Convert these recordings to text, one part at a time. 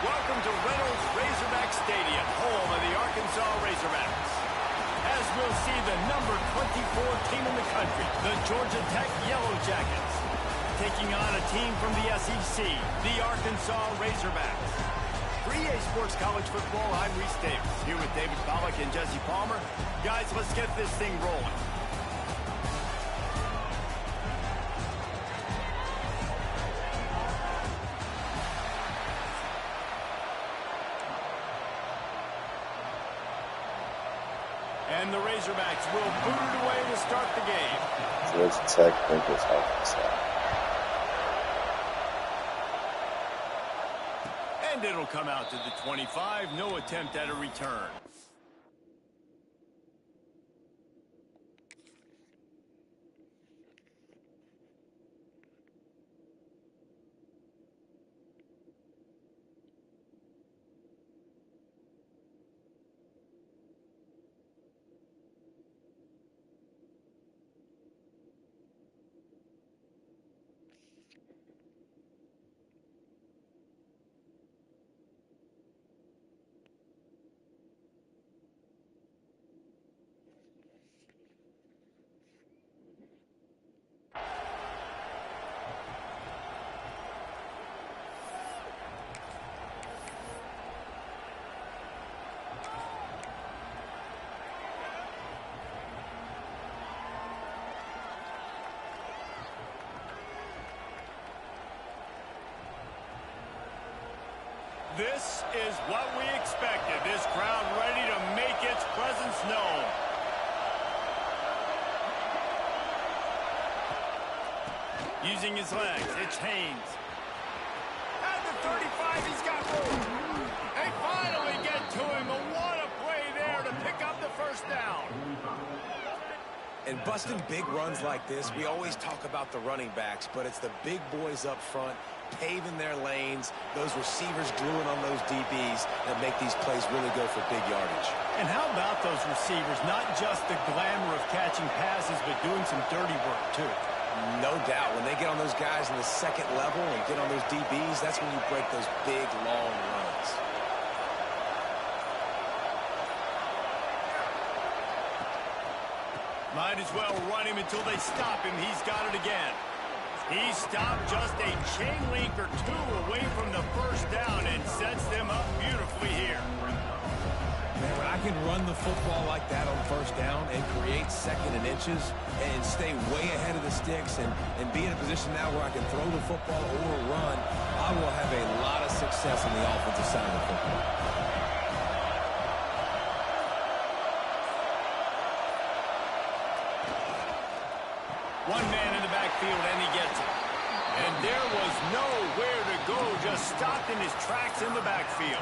Welcome to Reynolds Razorback Stadium, home of the Arkansas Razorbacks. As we'll see the number 24 team in the country, the Georgia Tech Yellow Jackets, taking on a team from the SEC, the Arkansas Razorbacks. For EA Sports College Football, I'm Reese Davis, here with David Pollack and Jesse Palmer. Guys, let's get this thing rolling. And the Razorbacks will boot it away to start the game. Georgia Tech Bengals Arkansas. And it'll come out to the 25. No attempt at a return. This is what we expected. This crowd ready to make its presence known. Using his legs, it's Haynes. At the 35, he's got room. They finally get to him. But what a play there to pick up the first down. And busting big runs like this, we always talk about the running backs, but it's the big boys up front paving their lanes, those receivers gluing on those DBs that make these plays really go for big yardage. And how about those receivers? Not just the glamour of catching passes, but doing some dirty work, too. No doubt. When they get on those guys in the second level and get on those DBs, that's when you break those big, long runs. Might as well run him until they stop him. He's got it again. He stopped just a chain link or two away from the first down and sets them up beautifully here. Man, when I can run the football like that on first down and create second and inches and stay way ahead of the sticks and be in a position now where I can throw the football or run, I will have a lot of success on the offensive side of the football. One man in the backfield, and he gets it. And there was nowhere to go, just stopped in his tracks in the backfield.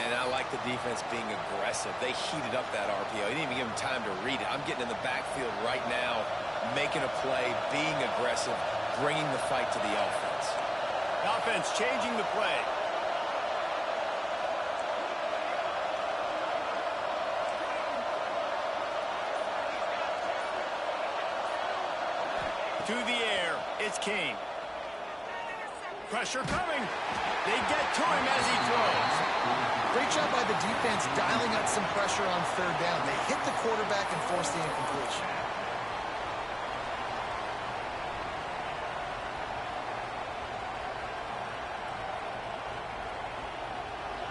And I like the defense being aggressive. They heated up that RPO. They didn't even give him time to read it. I'm getting in the backfield right now, making a play, being aggressive, bringing the fight to the offense. Offense changing the play. To the air, it's Kane. Pressure coming. They get to him as he throws. Great job by the defense dialing up some pressure on third down. They hit the quarterback and forced the incompletion.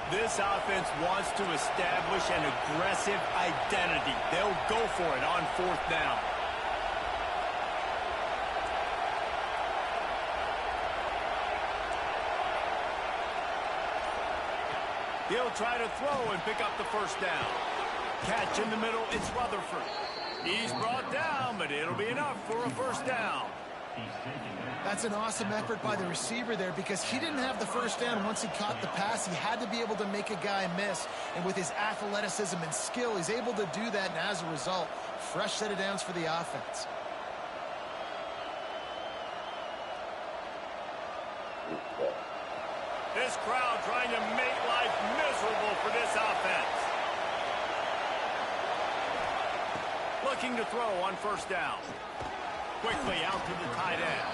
This offense wants to establish an aggressive identity. They'll go for it on fourth down. He'll try to throw and pick up the first down. Catch in the middle, it's Rutherford. He's brought down, but it'll be enough for a first down. That's an awesome effort by the receiver there because he didn't have the first down once he caught the pass. He had to be able to make a guy miss. And with his athleticism and skill, he's able to do that. And as a result, fresh set of downs for the offense. This crowd trying to make life miserable for this offense. Looking to throw on first down. Quickly out to the tight end.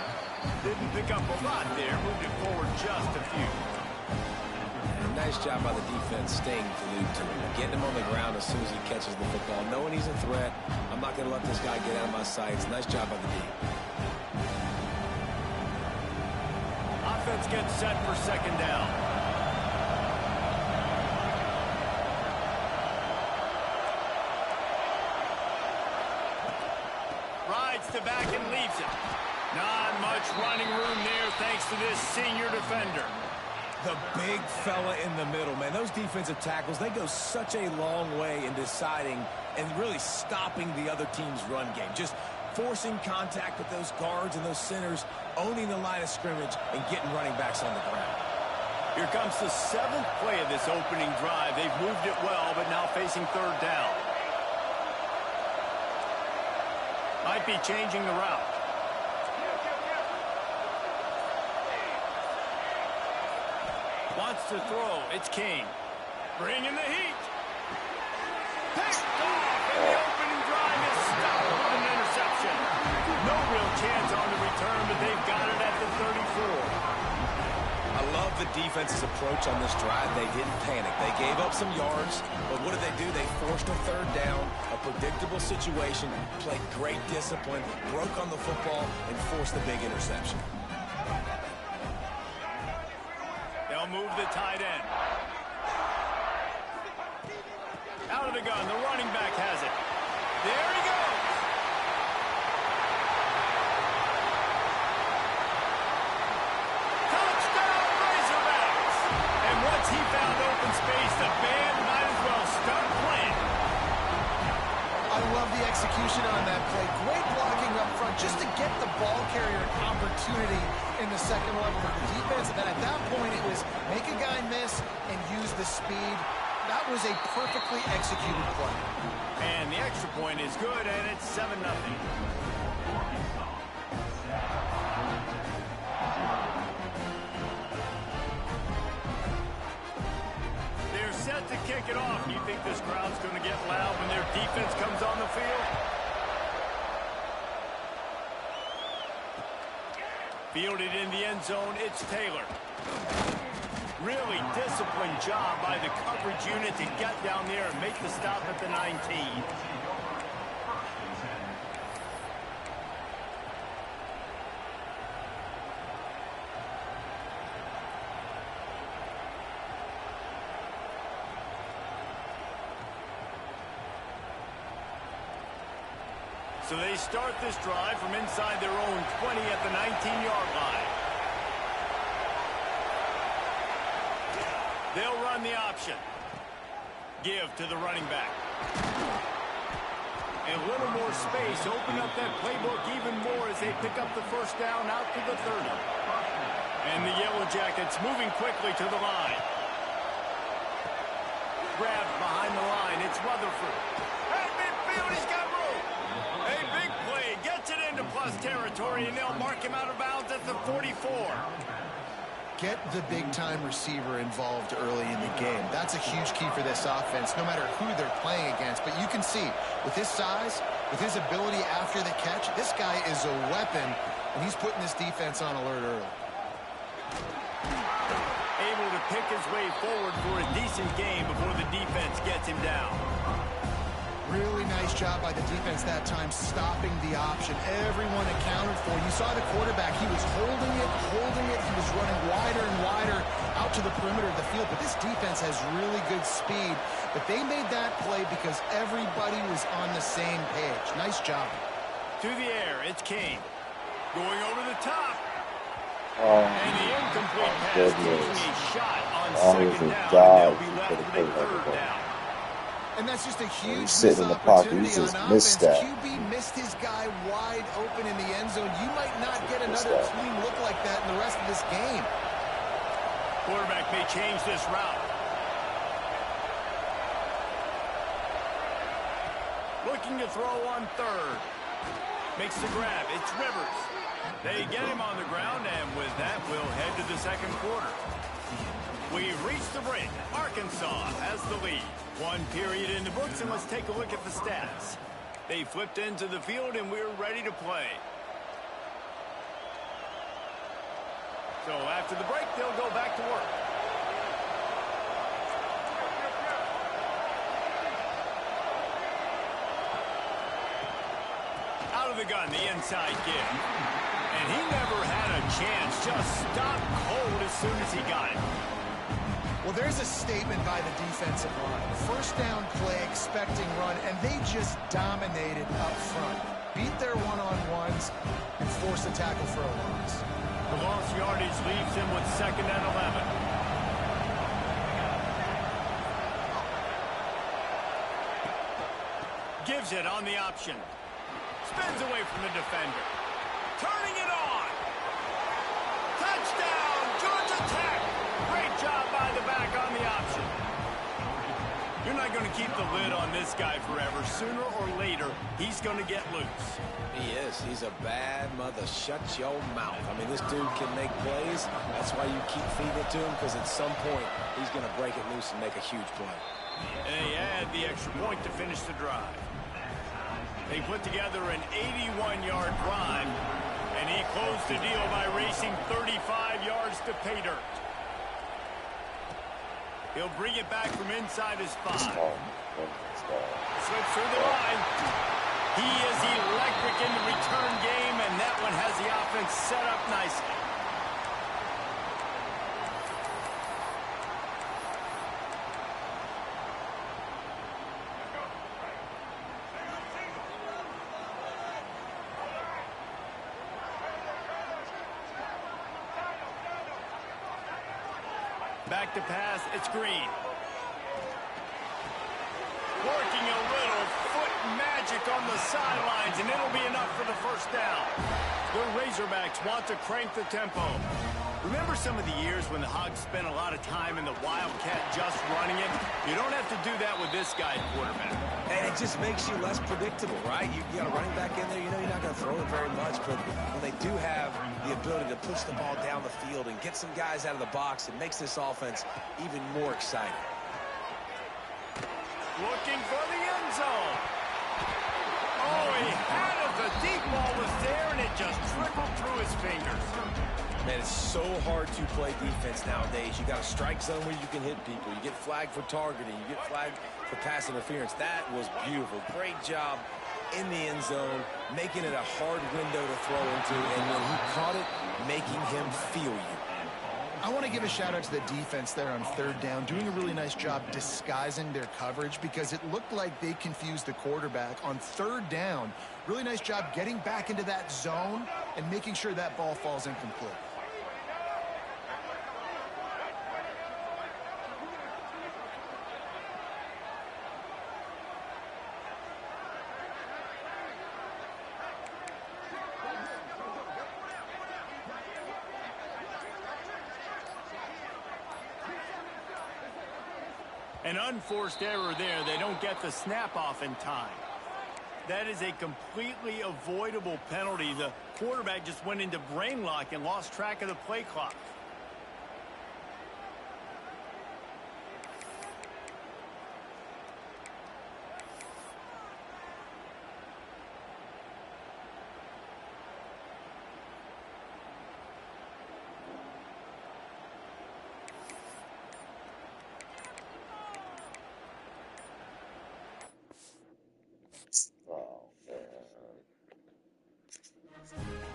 Didn't pick up a lot there. Moved it forward just a few. And nice job by the defense staying glued to him. Getting him on the ground as soon as he catches the football. Knowing he's a threat. I'm not going to let this guy get out of my sights. Nice job by the D. Offense gets set for second down. Rides to back and leaves it. Not much running room there thanks to this senior defender. The big fella in the middle, man. Those defensive tackles, they go such a long way in deciding and really stopping the other team's run game. Just forcing contact with those guards and those centers, owning the line of scrimmage, and getting running backs on the ground. Here comes the 7th play of this opening drive. They've moved it well, but now facing third down. Might be changing the route. Wants to throw. It's King. Bringing the heat. Picked off, and the opening drive is stopped with an interception. No real chance on the return, but they've got it at the 34. I love the defense's approach on this drive. They didn't panic. They gave up some yards, but what did they do? They forced a third down, a predictable situation, played great discipline, broke on the football, and forced the big interception. They'll move the tight end. Out of the gun, the running back has it. There he goes. Touchdown, Razorbacks! And once he found open space, the band might as well start playing. I love the execution on that play. Great blocking up front just to get the ball carrier an opportunity in the second level of the defense. And then at that point, it was make a guy miss and use the speed. That was a perfectly executed play. And the extra point is good, and it's 7-0. They're set to kick it off. You think this crowd's going to get loud when their defense comes on the field? Fielded in the end zone, it's Taylor. Really disciplined job by the coverage unit to get down there and make the stop at the 19. So they start this drive from inside their own 20 at the 19-yard line. They'll run the option. Give to the running back. And a little more space. Open up that playbook even more as they pick up the first down out to the 30. And the Yellow Jackets moving quickly to the line. Grabbed behind the line. It's Rutherford. Hey, midfield, he's got room. A big play. Gets it into plus territory, and they'll mark him out of bounds at the 44. Get the big-time receiver involved early in the game. That's a huge key for this offense, no matter who they're playing against. But you can see, with his size, with his ability after the catch, this guy is a weapon, and he's putting this defense on alert early. Able to pick his way forward for a decent game before the defense gets him down. Really nice job by the defense that time, stopping the option. Everyone accounted for. You saw the quarterback. He was holding it. He was running wider and wider out to the perimeter of the field. But this defense has really good speed. But they made that play because everybody was on the same page. Nice job. To the air, it's Kane. Going over the top. And the incomplete pass taking a shot on second down, and they'll be left with a third down. And that's just a huge sitting in the pocket. He opportunity just on missed offense. that. QB missed his guy wide open in the end zone. You might not get another clean look like that in the rest of this game. Quarterback may change this route. Looking to throw on third. Makes the grab. It's Rivers. They get him on the ground, and with that, we'll head to the second quarter. We've reached the break. Arkansas has the lead. One period in the books, and let's take a look at the stats. They flipped into the field, and we're ready to play. So after the break, they'll go back to work. Out of the gun, the inside give. And he never had a chance. Just stopped cold as soon as he got it. Well, there's a statement by the defensive line. First down play, expecting run, and they just dominated up front. Beat their one-on-ones and forced a tackle for a loss. The lost yardage leaves him with 2nd and 11. Gives it on the option. Spins away from the defender. Turning it on. Touchdown, Georgia Tech. Great job by the back on the option. You're not going to keep the lid on this guy forever. Sooner or later, he's going to get loose. He is. He's a bad mother. Shut your mouth. I mean, this dude can make plays. That's why you keep feeding it to him, because at some point, he's going to break it loose and make a huge play. And they add the extra point to finish the drive. They put together an 81-yard drive, and he closed the deal by racing 35 yards to pay dirt. He'll bring it back from inside his 5. Slips through the line. He is electric in the return game, and that one has the offense set up nicely. Back to pass, it's Green. Working a little foot magic on the sidelines, and it'll be enough for the first down. The Razorbacks want to crank the tempo. Remember some of the years when the Hogs spent a lot of time in the Wildcat just running it? You don't have to do that with this guy at quarterback. And it just makes you less predictable, right? You got a running back in there, you know you're not going to throw it very much, but when they do have the ability to push the ball down the field and get some guys out of the box, it makes this offense even more exciting. Looking for the end zone. Oh, he had it. The deep ball was there, and it just trickled through his fingers. Man, it's so hard to play defense nowadays. You got a strike zone where you can hit people. You get flagged for targeting. You get flagged for pass interference. That was beautiful. Great job in the end zone, making it a hard window to throw into, and when he caught it, making him feel you. I want to give a shout out to the defense there on 3rd down, doing a really nice job disguising their coverage because it looked like they confused the quarterback on 3rd down. Really nice job getting back into that zone and making sure that ball falls incomplete. An unforced error there. They don't get the snap off in time. That is a completely avoidable penalty. The quarterback just went into brain lock and lost track of the play clock.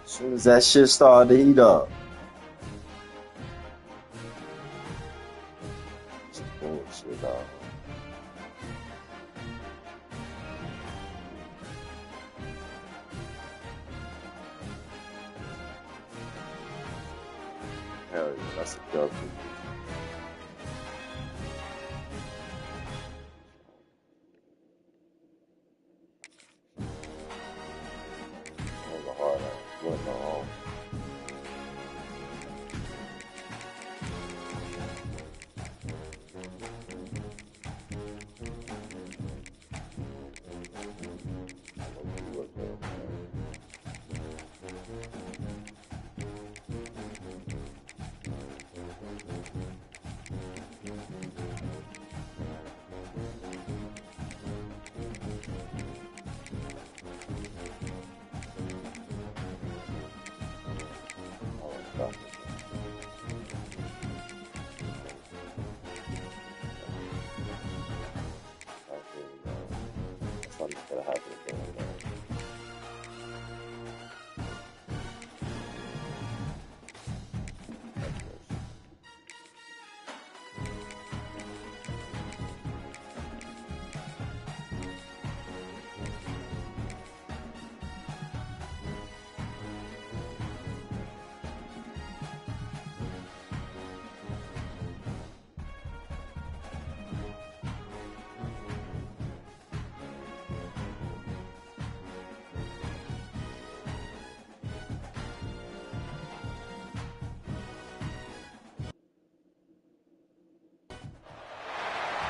As soon as that shit started to heat up. Some bullshit, dog. Hell yeah, that's a W. That was a hard ass. Went wrong. Something's gonna happen again.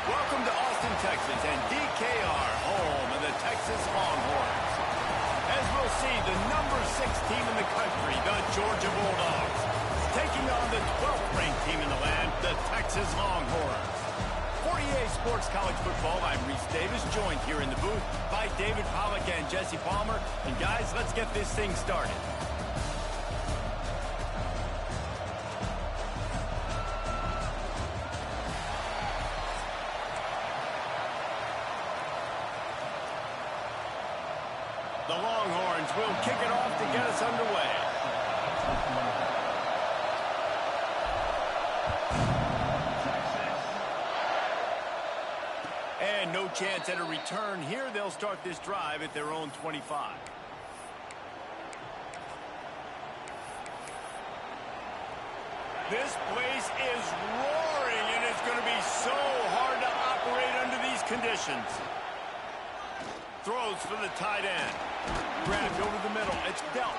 Welcome to Austin, Texas, and DKR, home of the Texas Longhorns. As we'll see, the number 6 team in the country, the Georgia Bulldogs, is taking on the 12th-ranked team in the land, the Texas Longhorns. For EA Sports College Football, I'm Reese Davis, joined here in the booth by David Pollack and Jesse Palmer. And guys, let's get this thing started. The Longhorns will kick it off to get us underway. And no chance at a return here. They'll start this drive at their own 25. This place is roaring, and it's going to be so hard to operate under these conditions. Throws for the tight end. Grabbed over the middle. It's dealt.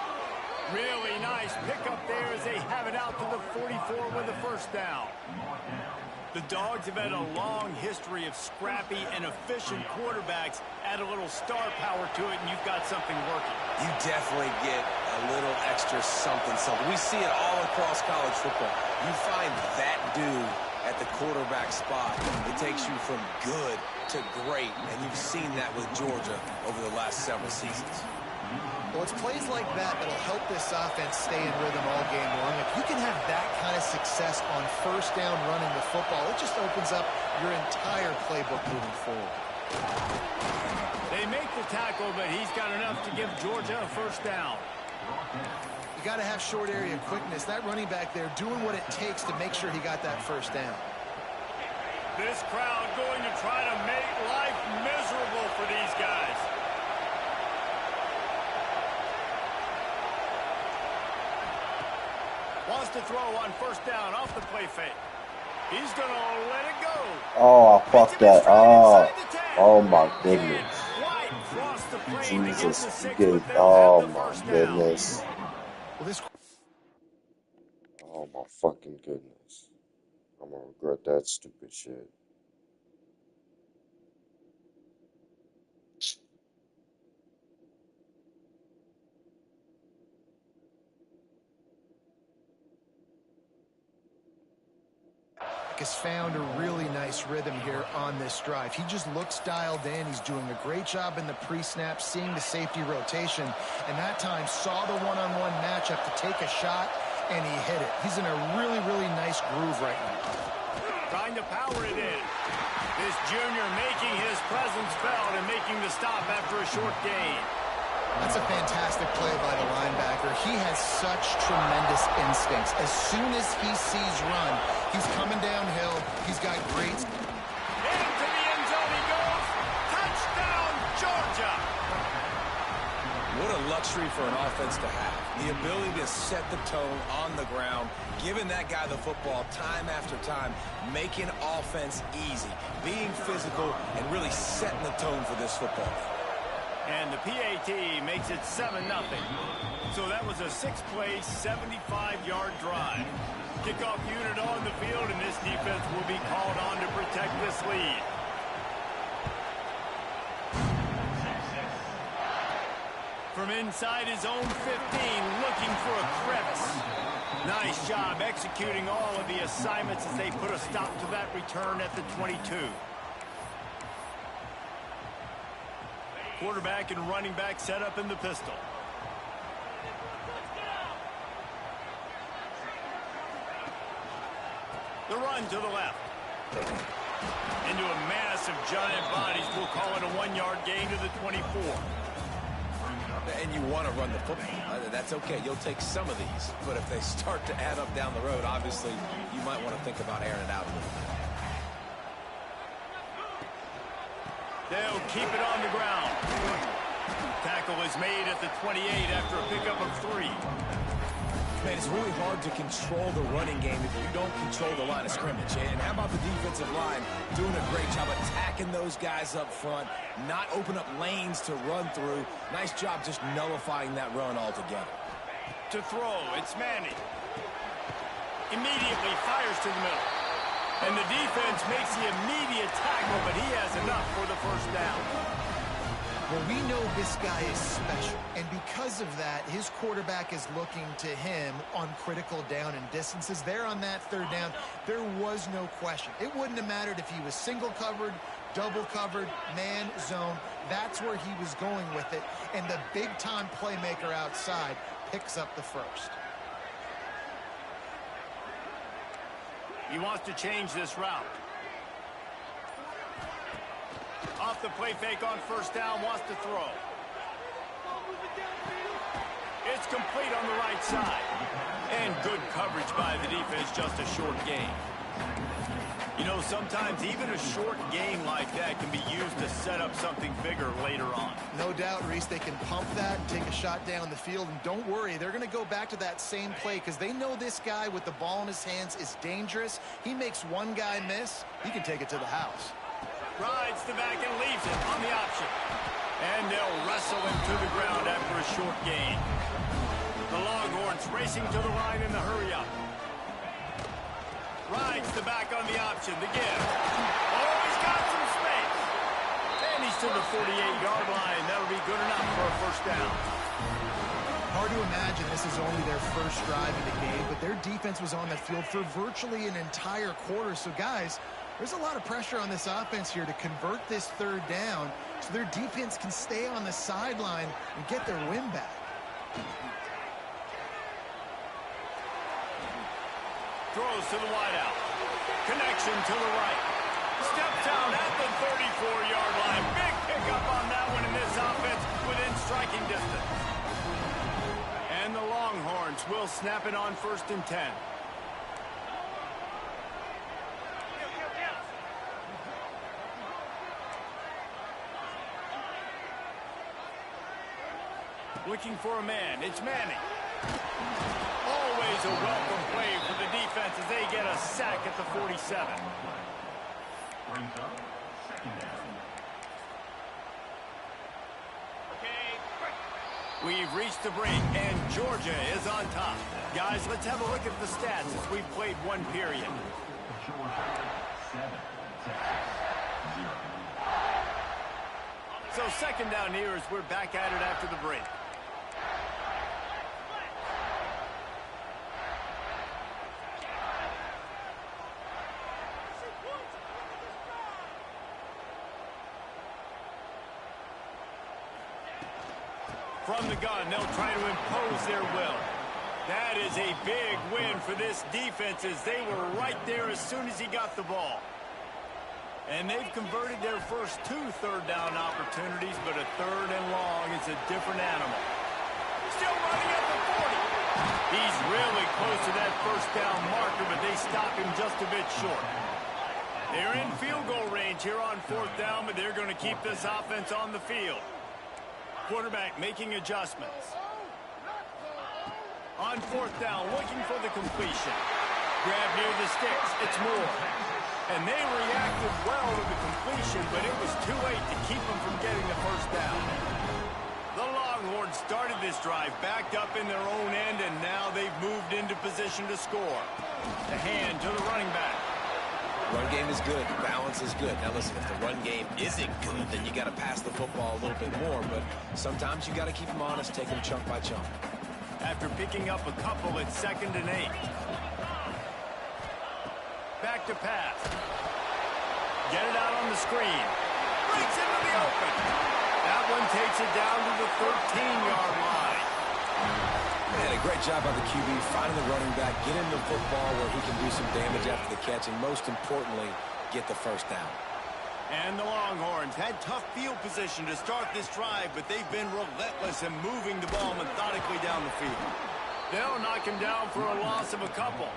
Really nice pickup there as they have it out to the 44 with a first down. The Dogs have had a long history of scrappy and efficient quarterbacks. Add a little star power to it, and you've got something working. You definitely get a little extra something. We see it all across college football. You find that dude at the quarterback spot. It takes you from good to great, and you've seen that with Georgia over the last several seasons. Well, it's plays like that that'll help this offense stay in rhythm all game long. If you can have that kind of success on first down running the football, it just opens up your entire playbook moving forward. They make the tackle, but he's got enough to give Georgia a first down. You got to have short area quickness. That running back there doing what it takes to make sure he got that first down. This crowd going to try to make life miserable for these guys. Wants to throw on first down off the play fake. He's going to let it go. Oh, fuck that. Oh my goodness. Jesus, good. Oh my goodness. Oh my fucking goodness. I'm gonna regret that stupid shit. Has found a really nice rhythm here on this drive. He just looks dialed in. He's doing a great job in the pre-snap, seeing the safety rotation, and that time saw the one-on-one matchup to take a shot, and he hit it. He's in a really, really nice groove right now. Trying to power it in. This junior making his presence felt and making the stop after a short gain. That's a fantastic play by the linebacker. He has such tremendous instincts. As soon as he sees run, he's coming downhill. He's got great... Into the end zone he goes. Touchdown, Georgia. What a luxury for an offense to have. The ability to set the tone on the ground, giving that guy the football time after time, making offense easy, being physical, and really setting the tone for this football game. And the PAT makes it 7-0. So that was a 6-play, 75-yard drive. Kickoff unit on the field, and this defense will be called on to protect this lead. From inside his own 15, looking for a crevice. Nice job executing all of the assignments as they put a stop to that return at the 22. Quarterback and running back set up in the pistol. The run to the left. Into a mass of giant bodies. We'll call it a 1-yard gain to the 24. And you want to run the football. That's okay. You'll take some of these. But if they start to add up down the road, obviously, you might want to think about airing it out a little bit. They'll keep it on the ground. Tackle is made at the 28 after a pickup of 3. Man, it's really hard to control the running game if you don't control the line of scrimmage. And how about the defensive line doing a great job attacking those guys up front, not open up lanes to run through. Nice job just nullifying that run altogether. To throw, it's Manning. Immediately fires to the middle. And the defense makes the immediate tackle, but he has enough for the first down. Well, we know this guy is special, and because of that, his quarterback is looking to him on critical down and distances. There on that third down, there was no question. It wouldn't have mattered if he was single covered, double covered, man, zone. That's where he was going with it, and the big-time playmaker outside picks up the first. He wants to change this route. Off the play fake on first down, wants to throw. It's complete on the right side. And good coverage by the defense, just a short gain. You know, sometimes even a short gain like that can be used to set up something bigger later on. No doubt, Reese, they can pump that, take a shot down the field, and don't worry, they're going to go back to that same play because they know this guy with the ball in his hands is dangerous. He makes one guy miss, he can take it to the house. Rides the back and leaves it on the option. And they'll wrestle him to the ground after a short gain. The Longhorns racing to the line in the hurry-up. Rides the back on the option. The give. Oh, he's got some space. And he's to the 48-yard line. That'll be good enough for a first down. Hard to imagine this is only their first drive in the game, but their defense was on the field for virtually an entire quarter. So, guys, there's a lot of pressure on this offense here to convert this third down so their defense can stay on the sideline and get their win back. Throws to the wideout. Connection to the right. Steps out at the 34-yard line. Big pickup on that one in this offense within striking distance. And the Longhorns will snap it on 1st and 10. Looking for a man. It's Manning. Always a welcome play for the defense as they get a sack at the 47. We've reached the break, and Georgia is on top. Guys, let's have a look at the stats as we've played one period. So 2nd down here as we're back at it after the break. From the gun, they'll try to impose their will. That is a big win for this defense as they were right there as soon as he got the ball. And they've converted their first 2 third-down opportunities, but a 3rd and long is a different animal. Still running at the 40. He's really close to that first down marker, but they stop him just a bit short. They're in field goal range here on 4th down, but they're going to keep this offense on the field. Quarterback making adjustments. On fourth down, looking for the completion. Grab near the sticks. It's Moore. And they reacted well to the completion, but it was too late to keep them from getting the first down. The Longhorns started this drive backed up in their own end, and now they've moved into position to score. The hand to the running back. Run game is good. Balance is good. Now listen, if the run game isn't good, then you got to pass the football a little bit more. But sometimes you got to keep them honest, take them chunk by chunk. After picking up a couple, it's 2nd and 8. Back to pass. Get it out on the screen. Breaks into the open. That one takes it down to the 13-yard line. Man, a great job by the QB finding the running back, get him the football where he can do some damage after the catch, and most importantly, get the first down. And the Longhorns had tough field position to start this drive, but they've been relentless in moving the ball methodically down the field. They'll knock him down for a loss of a couple.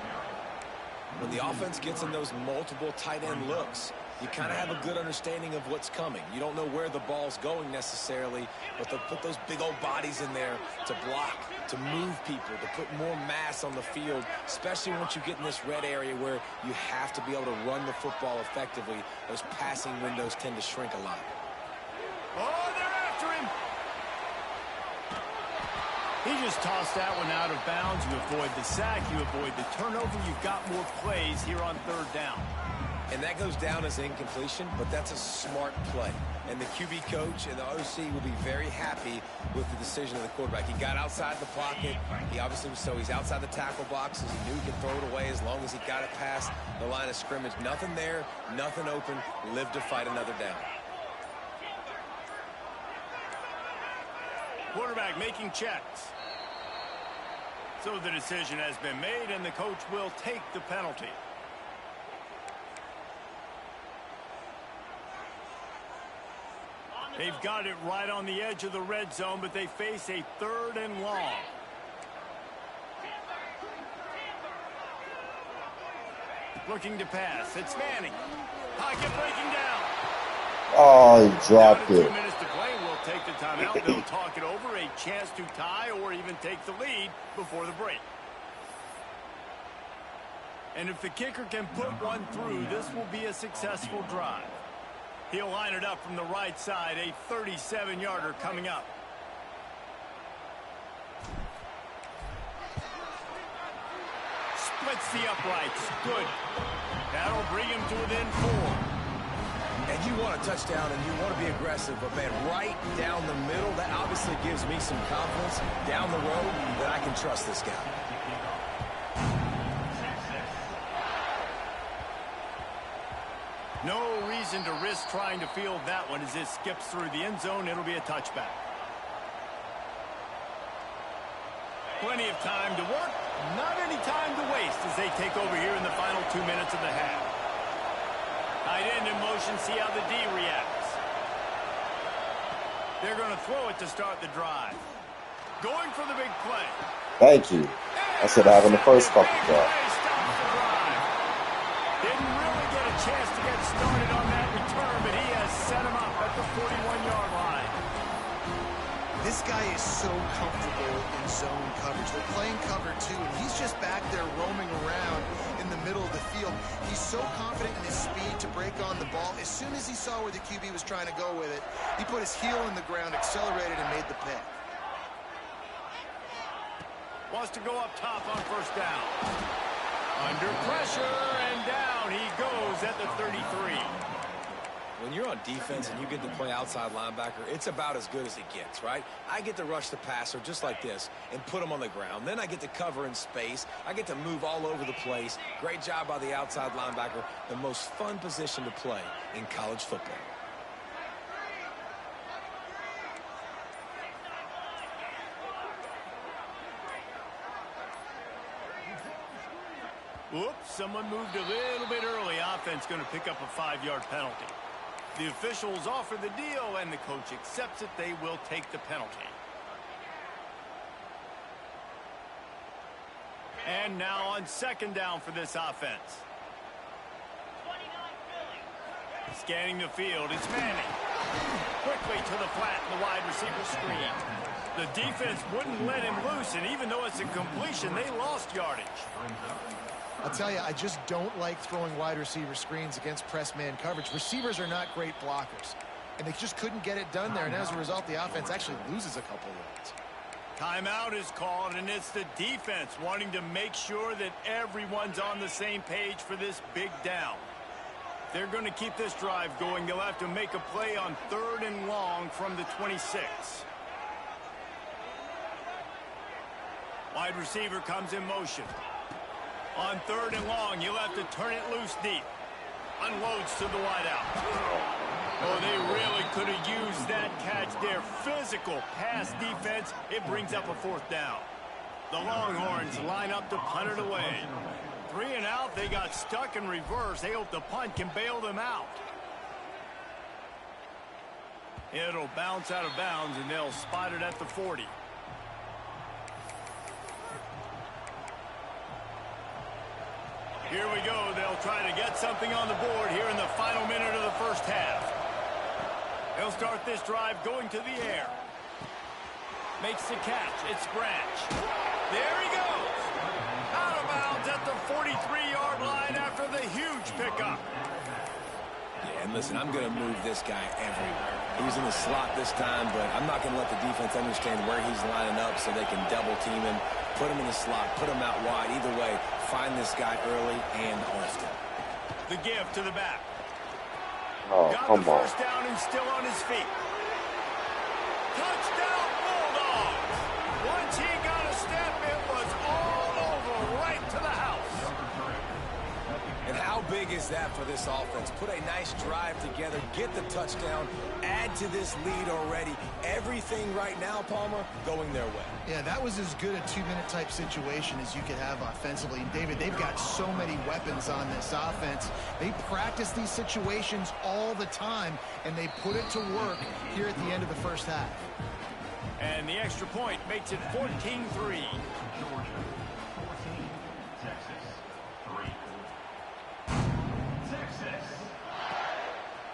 When the offense gets in those multiple tight end looks, you kind of have a good understanding of what's coming. You don't know where the ball's going necessarily, but they'll put those big old bodies in there to block, to move people, to put more mass on the field, especially once you get in this red area where you have to be able to run the football effectively. Those passing windows tend to shrink a lot. Oh, they're after him. He just tossed that one out of bounds. You avoid the sack, you avoid the turnover. You've got more plays here on 3rd down. And that goes down as incompletion, but that's a smart play. And the QB coach and the OC will be very happy with the decision of the quarterback. He got outside the pocket. He obviously was he's outside the tackle boxes. He knew he could throw it away as long as he got it past the line of scrimmage. Nothing there, nothing open. Live to fight another down. Quarterback making checks. So the decision has been made, and the coach will take the penalty. They've got it right on the edge of the red zone, but they face a 3rd and long. Looking to pass. It's Manning. Pocket breaking down. Oh, he dropped Down to it. 2 minutes to play. We'll take the timeout. They'll talk it over. A chance to tie or even take the lead before the break. And if the kicker can put one through, this will be a successful drive. He'll line it up from the right side. A 37-yarder coming up. Splits the uprights. Good. That'll bring him to within 4. And you want a touchdown and you want to be aggressive, but man, right down the middle, that obviously gives me some confidence down the road that I can trust this guy. No reason to risk trying to field that one as it skips through the end zone. It'll be a touchback. Plenty of time to work, not any time to waste as they take over here in the final 2 minutes of the half. Tight end in motion, see how the D reacts. They're going to throw it to start the drive. Going for the big play. Thank you. I said having the first couple drives. Didn't really get a chance to get started on that return, but he has set him up at the 41-yard line. This guy is so comfortable in zone coverage. They're playing cover 2, and he's just back there roaming around in the middle of the field. He's so confident in his speed to break on the ball. As soon as he saw where the QB was trying to go with it, he put his heel in the ground, accelerated, and made the pick. Wants to go up top on 1st down. Under pressure, and down he goes at the 33. When you're on defense and you get to play outside linebacker, it's about as good as it gets, right? I get to rush the passer just like this and put him on the ground. Then I get to cover in space. I get to move all over the place. Great job by the outside linebacker. The most fun position to play in college football. Whoops, someone moved a little bit early. Offense going to pick up a 5-yard penalty. The officials offer the deal, and the coach accepts it. They will take the penalty. And now on 2nd down for this offense. Scanning the field, it's Manning. Quickly to the flat in the wide receiver screen. The defense wouldn't let him loose, and even though it's a completion, they lost yardage. I'll tell you, I just don't like throwing wide receiver screens against press man coverage. Receivers are not great blockers, and they just couldn't get it done there, and as a result, the offense actually loses a couple of yards. Timeout is called, and it's the defense wanting to make sure that everyone's on the same page for this big down. They're going to keep this drive going. They'll have to make a play on 3rd and long from the 26. Wide receiver comes in motion. On 3rd and long, you'll have to turn it loose deep. Unloads to the wideout. Oh, they really could have used that catch there. Physical pass defense. It brings up a 4th down. The Longhorns line up to punt it away. 3 and out. They got stuck in reverse. They hope the punt can bail them out. It'll bounce out of bounds, and they'll spot it at the 40. Here we go. They'll try to get something on the board here in the final minute of the first half. They'll start this drive going to the air. Makes the catch. It's Branch. There he goes. Out of bounds at the 43-yard line after the huge pickup. Yeah, and listen, I'm going to move this guy everywhere. He's in the slot this time, but I'm not going to let the defense understand where he's lining up so they can double team him, put him in the slot, put him out wide. Either way, find this guy early and often. The give to the back. Oh, Got come the on. first down and still on his feet. Touchdown, Bulldogs! Once he got a step, it was all over right to the house. And how big is that for this offense? Put a nice drive together, get the touchdown, add to this lead already. Everything right now, Palmer, going their way. Yeah, that was as good a 2-minute type situation as you could have offensively. And David, they've got so many weapons on this offense. They practice these situations all the time, and they put it to work here at the end of the first half. And the extra point makes it 14-3.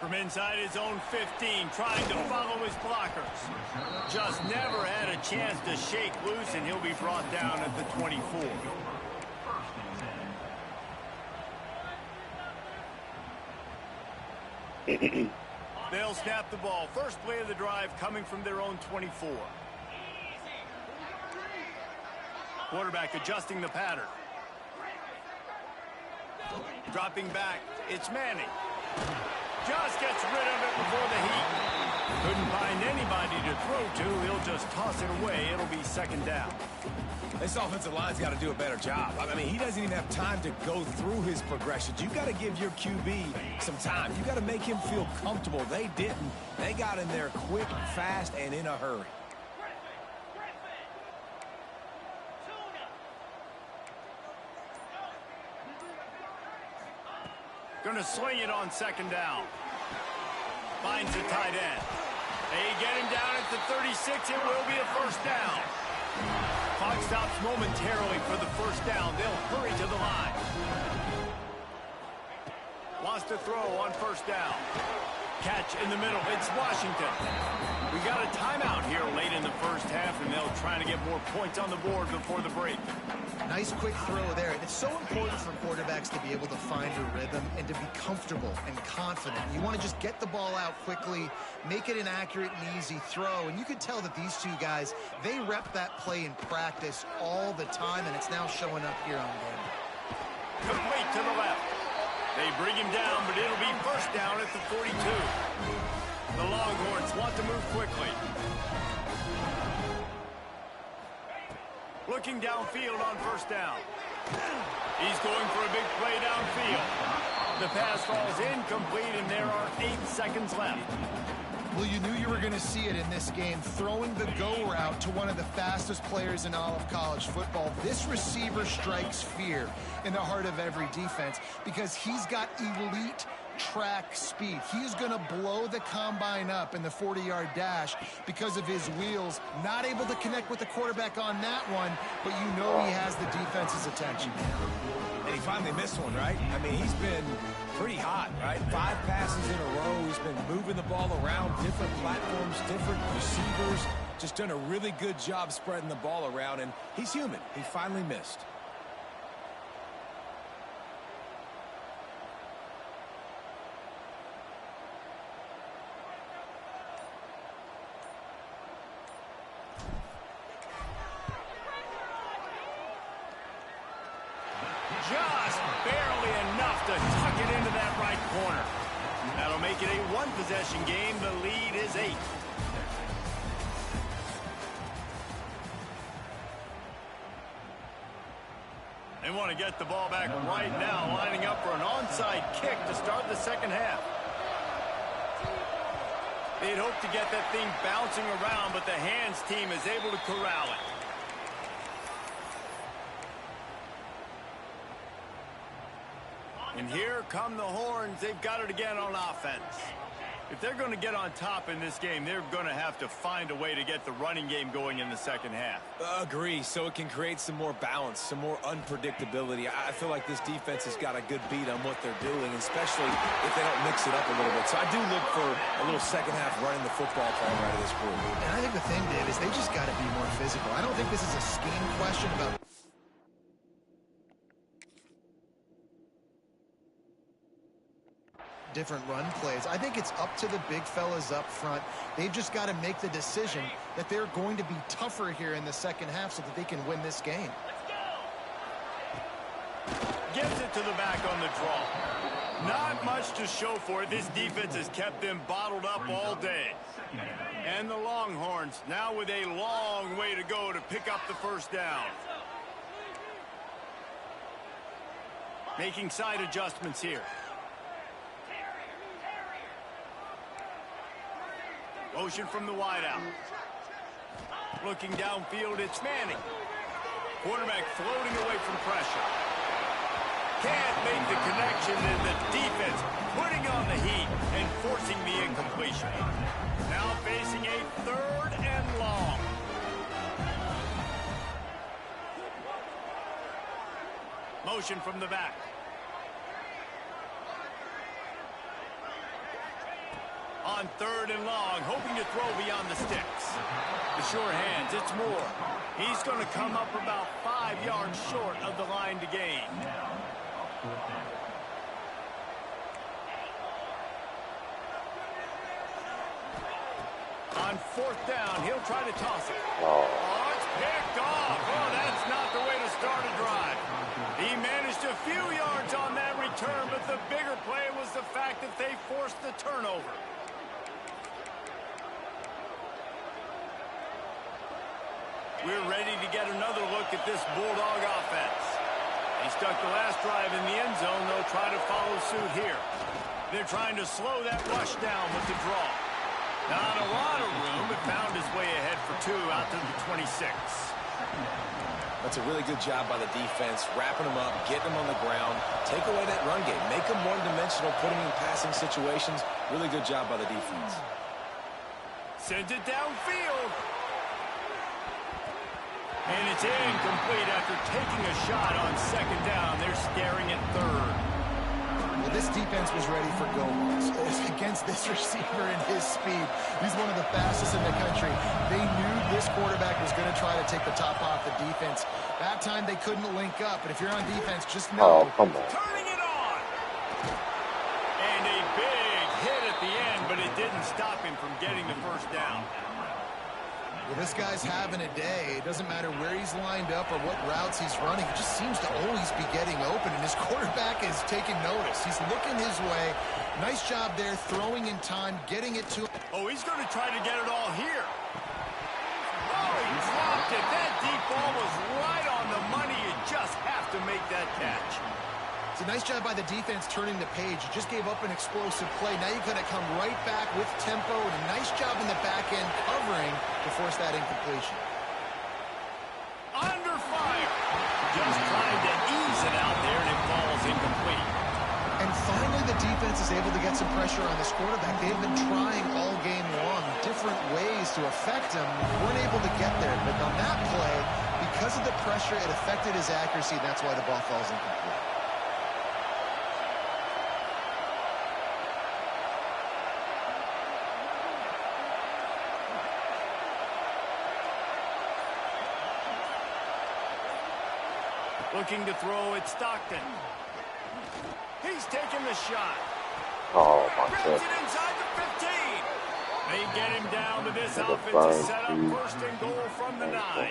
From inside his own 15, trying to follow his blockers. Just never had a chance to shake loose, and he'll be brought down at the 24. They'll snap the ball. First play of the drive coming from their own 24. Quarterback adjusting the pattern. Dropping back, it's Manning. Just gets rid of it before the heat. Couldn't find anybody to throw to. He'll just toss it away. It'll be second down. This offensive line's got to do a better job. I mean, he doesn't even have time to go through his progressions. You've got to give your QB some time. You've got to make him feel comfortable. They didn't. They got in there quick, fast, and in a hurry. Going to swing it on second down. Finds the tight end. They get him down at the 36. It will be a first down. Clock stops momentarily for the first down. They'll hurry to the line. Wants to throw on first down. Catch in the middle. It's Washington. We got a timeout here late in the first half, and they'll try to get more points on the board before the break. Nice quick throw there. It's so important for quarterbacks to be able to find a rhythm and to be comfortable and confident. You want to just get the ball out quickly, make it an accurate and easy throw. And you could tell that these two guys, they rep that play in practice all the time, and it's now showing up here on game. Complete to the left. They bring him down, but it'll be first down at the 42. The Longhorns want to move quickly. Looking downfield on first down. He's going for a big play downfield. The pass falls incomplete, and there are 8 seconds left. Well, you knew you were going to see it in this game, throwing the go route to one of the fastest players in all of college football. This receiver strikes fear in the heart of every defense because he's got elite track speed. He is going to blow the combine up in the 40-yard dash because of his wheels. Not able to connect with the quarterback on that one, but you know he has the defense's attention. And he finally missed one, right? I mean, he's been pretty hot, right? 5 passes in a row. He's been moving the ball around, different platforms, different receivers. Just done a really good job spreading the ball around, and he's human. He finally missed. Just barely enough to tuck it into that right corner. That'll make it a one-possession game. The lead is 8. They want to get the ball back right now, lining up for an onside kick to start the second half. They'd hope to get that thing bouncing around, but the hands team is able to corral it. And here come the horns. They've got it again on offense. If they're going to get on top in this game, they're going to have to find a way to get the running game going in the second half. Agree, so it can create some more balance, some more unpredictability. I feel like this defense has got a good beat on what they're doing, especially if they don't mix it up a little bit. So I do look for a little second half running the football plan out of this group. And I think the thing, Dave, is they just got to be more physical. I don't think this is a scheme question about different run plays. I think it's up to the big fellas up front. They've just got to make the decision that they're going to be tougher here in the second half so that they can win this game. Gets it to the back on the draw. Not much to show for it. This defense has kept them bottled up all day. And the Longhorns now with a long way to go to pick up the first down. Making side adjustments here. Motion from the wideout. Looking downfield, it's Manning. Quarterback floating away from pressure. Can't make the connection, and the defense putting on the heat and forcing the incompletion. Now facing a 3rd and long. Motion from the back. On 3rd and long, hoping to throw beyond the sticks. The sure hands, it's Moore. He's going to come up about 5 yards short of the line to gain. On 4th down, he'll try to toss it. Oh, it's picked off. Oh, that's not the way to start a drive. He managed a few yards on that return, but the bigger play was the fact that they forced the turnover. We're ready to get another look at this Bulldog offense. They stuck the last drive in the end zone. They'll try to follow suit here. They're trying to slow that rush down with the draw. Not a lot of room, but found his way ahead for 2 out to the 26. That's a really good job by the defense, wrapping them up, getting them on the ground, take away that run game, make them one-dimensional, put them in passing situations. Really good job by the defense. Sends it downfield. And it's incomplete after taking a shot on 2nd down. They're staring at 3rd. Well, this defense was ready for go-balls. Against this receiver and his speed, he's one of the fastest in the country. They knew this quarterback was going to try to take the top off the defense. That time they couldn't link up, but if you're on defense, just know. Oh, come on. Turning it on. And a big hit at the end, but it didn't stop him from getting the first down. Well, this guy's having a day. It doesn't matter where he's lined up or what routes he's running. He just seems to always be getting open, and his quarterback is taking notice. He's looking his way. Nice job there, throwing in time, getting it to him. Oh, he's going to try to get it all here. Oh, he dropped it. That deep ball was right on the money. You just have to make that catch. It's a nice job by the defense turning the page. You just gave up an explosive play. Now you got to come right back with tempo, and a nice job in the back end covering to force that incompletion. Under fire. Just trying to ease it out there, and it falls incomplete. And finally, the defense is able to get some pressure on this quarterback. They've been trying all game long different ways to affect him. Weren't able to get there. But on that play, because of the pressure, it affected his accuracy, and that's why the ball falls incomplete. Looking to throw at Stockton. He's taking the shot. Oh my Grabs God. it inside the 15. They get him down to this offensive setup. First and goal from the 9.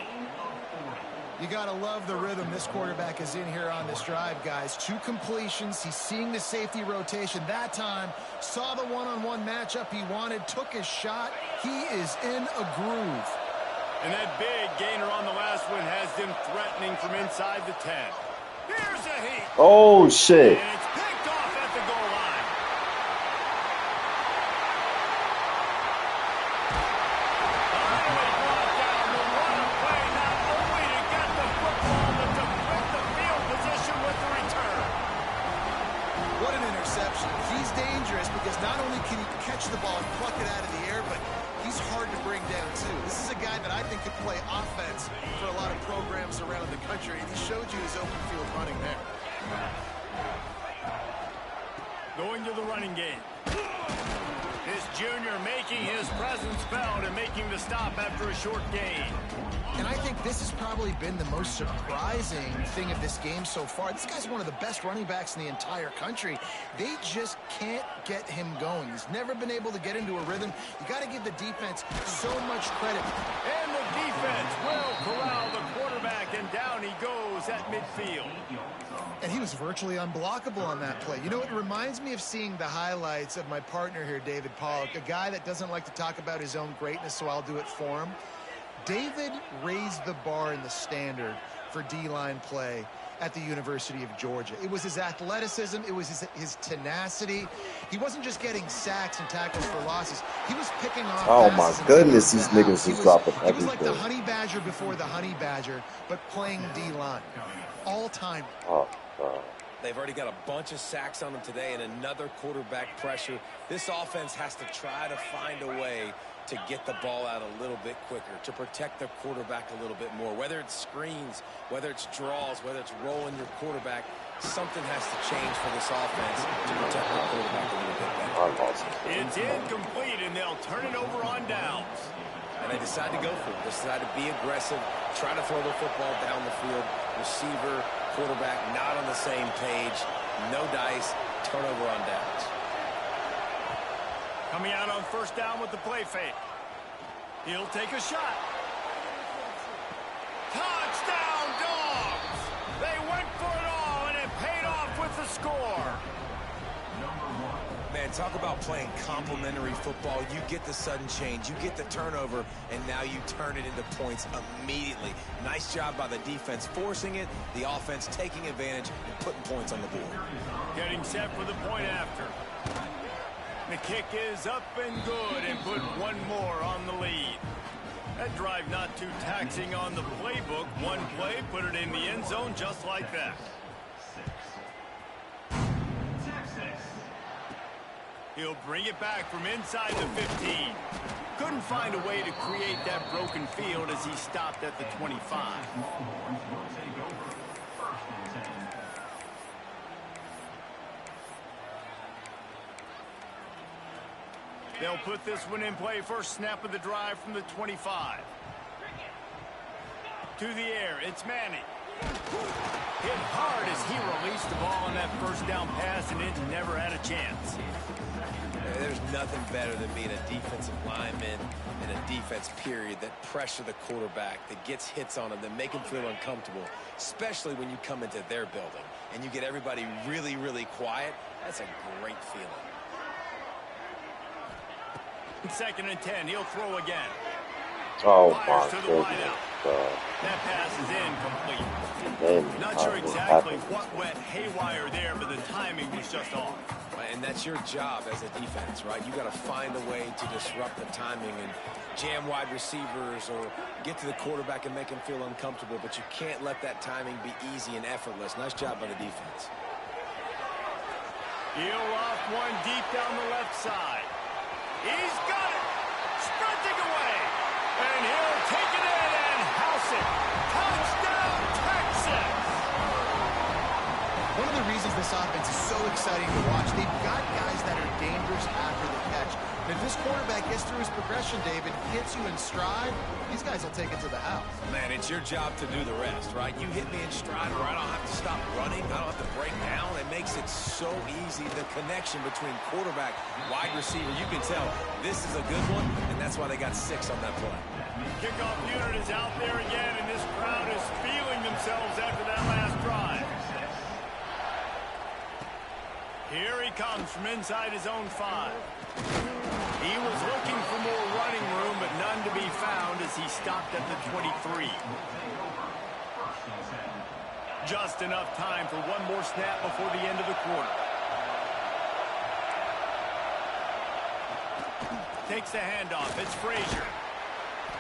You got to love the rhythm this quarterback is in here on this drive, guys. 2 completions. He's seeing the safety rotation. That time, saw the one-on-one matchup he wanted, took his shot. He is in a groove. And that big gainer on the last one has them threatening from inside the 10. Here's a heat. Oh shit. And it's picked off at the goal line. Finally brought down. But what a play, not only to get the football, but to flip the field position with the return. What an interception. He's dangerous because not only can he catch the ball and pluck it out of the air, but he's hard to bring down, too. This is a guy that I think could play offense for a lot of programs around the country, and he showed you his open field running there. Going to the running game. This junior making his presence felt and making the stop after a short gain. And I think this has probably been the most surprising thing of this game so far. This guy's one of the best running backs in the entire country. They just can't get him going. He's never been able to get into a rhythm. You got to give the defense so much credit. And the defense will corral the quarterback, and down he goes at midfield. And he was virtually unblockable on that play. You know, it reminds me of seeing the highlights of my partner here, David Pollock, a guy that doesn't like to talk about his own greatness, so I'll do it for him. David raised the bar in the standard for D-line play at the University of Georgia. It was his athleticism. It was his tenacity. He wasn't just getting sacks and tackles for losses. He was picking off Oh my passes and goodness, taking these them out. niggas is dropping He was like the everything. honey badger before the honey badger, but playing D-line. All time. Oh God. They've already got a bunch of sacks on them today and another quarterback pressure. This offense has to try to find a way to get the ball out a little bit quicker, to protect the quarterback a little bit more. Whether it's screens, whether it's draws, whether it's rolling your quarterback, something has to change for this offense to protect the quarterback a little bit better. It's incomplete, and they'll turn it over on downs. And they decide to go for it. They decide to be aggressive, try to throw the football down the field. Receiver, quarterback, not on the same page. No dice, turnover on downs. Coming out on first down with the play fake. He'll take a shot. Touchdown, Dogs! They went for it all, and it paid off with the score. Man, talk about playing complementary football. You get the sudden change, you get the turnover, and now you turn it into points immediately. Nice job by the defense forcing it, the offense taking advantage and putting points on the board. Getting set for the point after. The kick is up and good, and put one more on the lead. That drive not too taxing on the playbook. One play, put it in the end zone just like that. He'll bring it back from inside the 15. Couldn't find a way to create that broken field as he stopped at the 25. They'll put this one in play. First snap of the drive from the 25. To the air, it's Manning. Hit hard as he released the ball on that first down pass, and it never had a chance. There's nothing better than being a defensive lineman in a defense period that pressure the quarterback, that gets hits on him, that make him feel uncomfortable, especially when you come into their building and you get everybody really, really quiet. That's a great feeling. Second and 10, he'll throw again. Oh Fires my to the goodness. wideout. That pass is incomplete. Not sure exactly what went haywire there, but the timing was just off. And that's your job as a defense, right? You got to find a way to disrupt the timing and jam wide receivers or get to the quarterback and make him feel uncomfortable, but you can't let that timing be easy and effortless. Nice job by the defense. He'll off one deep down the left side. He's got it. Sprinting away. And he'll take it in and house it. Touchdown, Texas! One of the reasons this offense is so exciting to watch, they've got guys that are dangerous after the catch. And if this quarterback gets through his progression, David, hits you in stride, these guys will take it to the house. Man, it's your job to do the rest, right? You hit me in stride where I don't have to stop running. I don't have to break down. It makes it so easy, the connection between quarterback, wide receiver. You can tell this is a good one, and that's why they got 6 on that play. Kickoff unit is out there again, and this crowd is feeling themselves after that last drive. Here he comes from inside his own 5. He was looking for more running room, but none to be found as he stopped at the 23. Just enough time for one more snap before the end of the quarter. Takes the handoff. It's Frazier.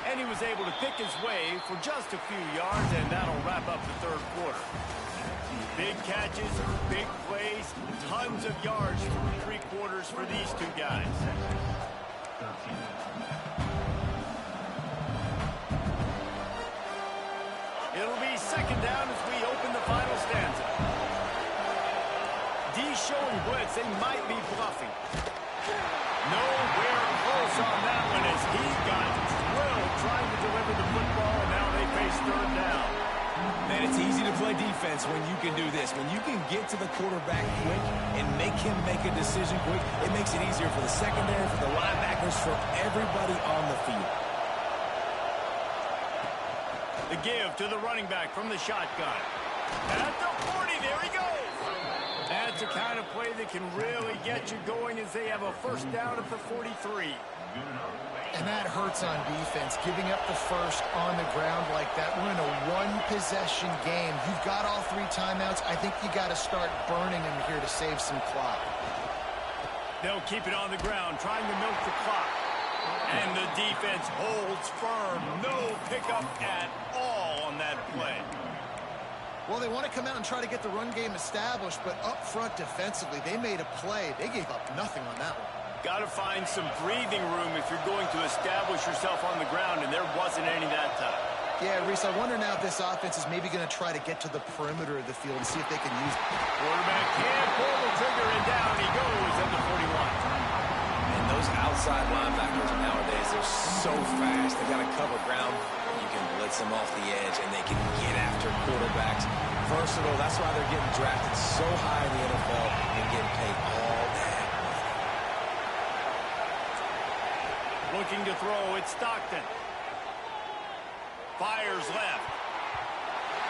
And he was able to pick his way for just a few yards, and that'll wrap up the third quarter. Big catches, big plays, tons of yards through 3 quarters for these two guys. It'll be second down as we open the final stanza. D showing blitz. They might be bluffing. Nowhere close on that one as he got drilled trying to deliver the football, and now they face third down. Man, it's easy to play defense when you can do this. When you can get to the quarterback quick and make him make a decision quick, it makes it easier for the secondary, for the linebackers, for everybody on the field. The give to the running back from the shotgun. At the 40, there he goes. That's the kind of play that can really get you going as they have a first down at the 43. And that hurts on defense, giving up the first on the ground like that. We're in a one-possession game. You've got all 3 timeouts. I think you got to start burning them here to save some clock. They'll keep it on the ground, trying to milk the clock. And the defense holds firm. No pickup at all on that play. Well, they want to come out and try to get the run game established, but up front defensively, they made a play. They gave up nothing on that one. Got to find some breathing room if you're going to establish yourself on the ground, and there wasn't any that time. Yeah, Reese, I wonder now if this offense is maybe going to try to get to the perimeter of the field and see if they can use it. Quarterback can't pull the trigger, and down he goes at the 41. And those outside linebackers nowadays, they're so fast. They got to cover ground. You can blitz them off the edge, and they can get after quarterbacks. Versatile, that's why they're getting drafted so high in the NFL and getting paid all that. Looking to throw, it's Stockton. Fires left.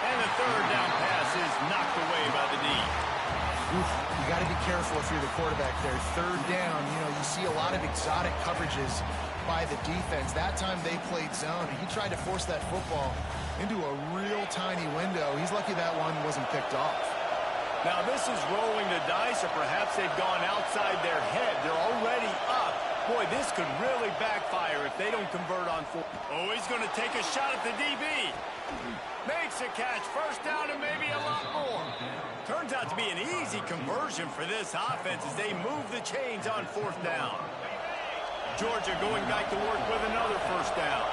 And the third down pass is knocked away by the knee. You got to be careful if you're the quarterback there. Third down, you see a lot of exotic coverages by the defense. That time they played zone, and he tried to force that football into a real tiny window. He's lucky that one wasn't picked off. Now this is rolling the dice, or perhaps they've gone outside their head. They're already up. Boy, this could really backfire if they don't convert on 4. Oh, he's going to take a shot at the DB. Makes a catch, first down, and maybe a lot more. Turns out to be an easy conversion for this offense as they move the chains on 4th down. Georgia going back to work with another first down.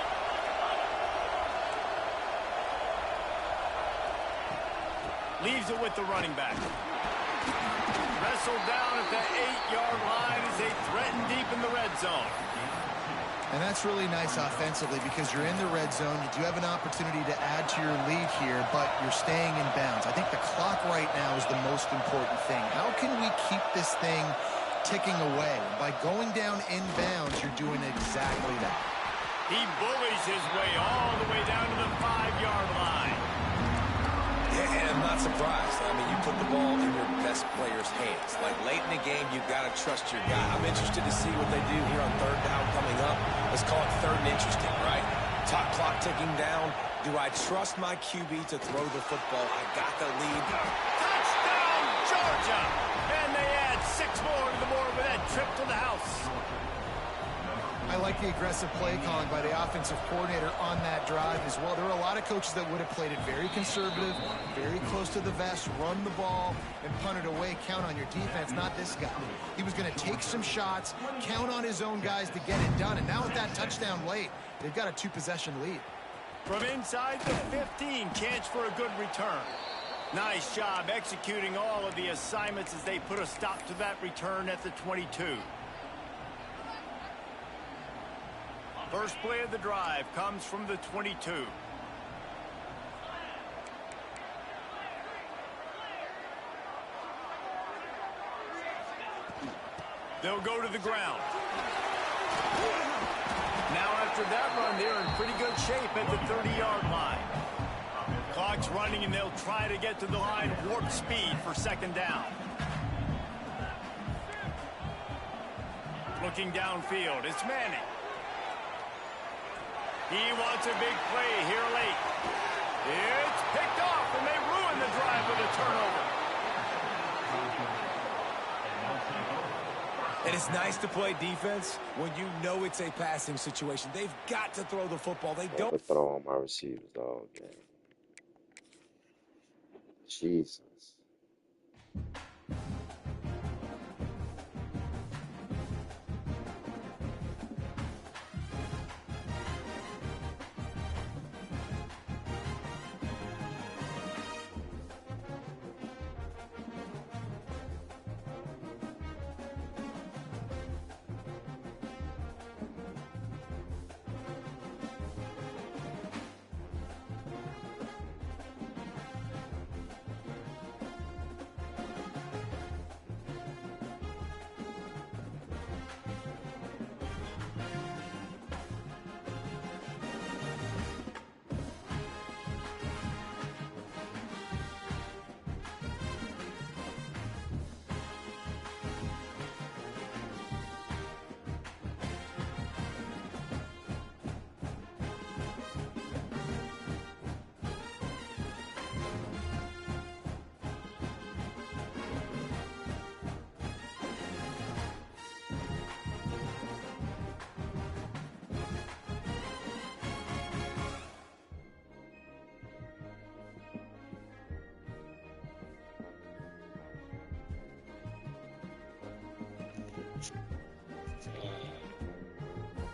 Leaves it with the running back. Wrestled down at the 8-yard line as they threaten deep in the red zone. And that's really nice offensively because you're in the red zone. You do have an opportunity to add to your lead here, but you're staying in bounds. I think the clock right now is the most important thing. How can we keep this thing ticking away? By going down in bounds, you're doing exactly that. He bullies his way all the way down to the 5-yard line. Yeah, and I'm not surprised. I mean, you put the ball in your best player's hands. Like, late in the game, you've got to trust your guy. I'm interested to see what they do here on 3rd down coming up. Let's call it 3rd and interesting, right? Top clock ticking down. Do I trust my QB to throw the football? I got the lead. Touchdown, Georgia! And they add 6 more to the board with that trip to the house. I like the aggressive play calling by the offensive coordinator on that drive as well. There were a lot of coaches that would have played it very conservative, very close to the vest, run the ball, and punt it away. Count on your defense, not this guy. He was going to take some shots, count on his own guys to get it done. And now with that touchdown late, they've got a 2-possession lead. From inside the 15, chance for a good return. Nice job executing all of the assignments as they put a stop to that return at the 22. First play of the drive comes from the 22. They'll go to the ground. Now after that run, they're in pretty good shape at the 30-yard line. Clock's running, and they'll try to get to the line warp speed for second down. Looking downfield, it's Manning. He wants a big play here late. It's picked off, and they ruin the drive with a turnover. And it's nice to play defense when you know it's a passing situation. They've got to throw the football. They don't throw on my receivers, dog. Man. Jesus.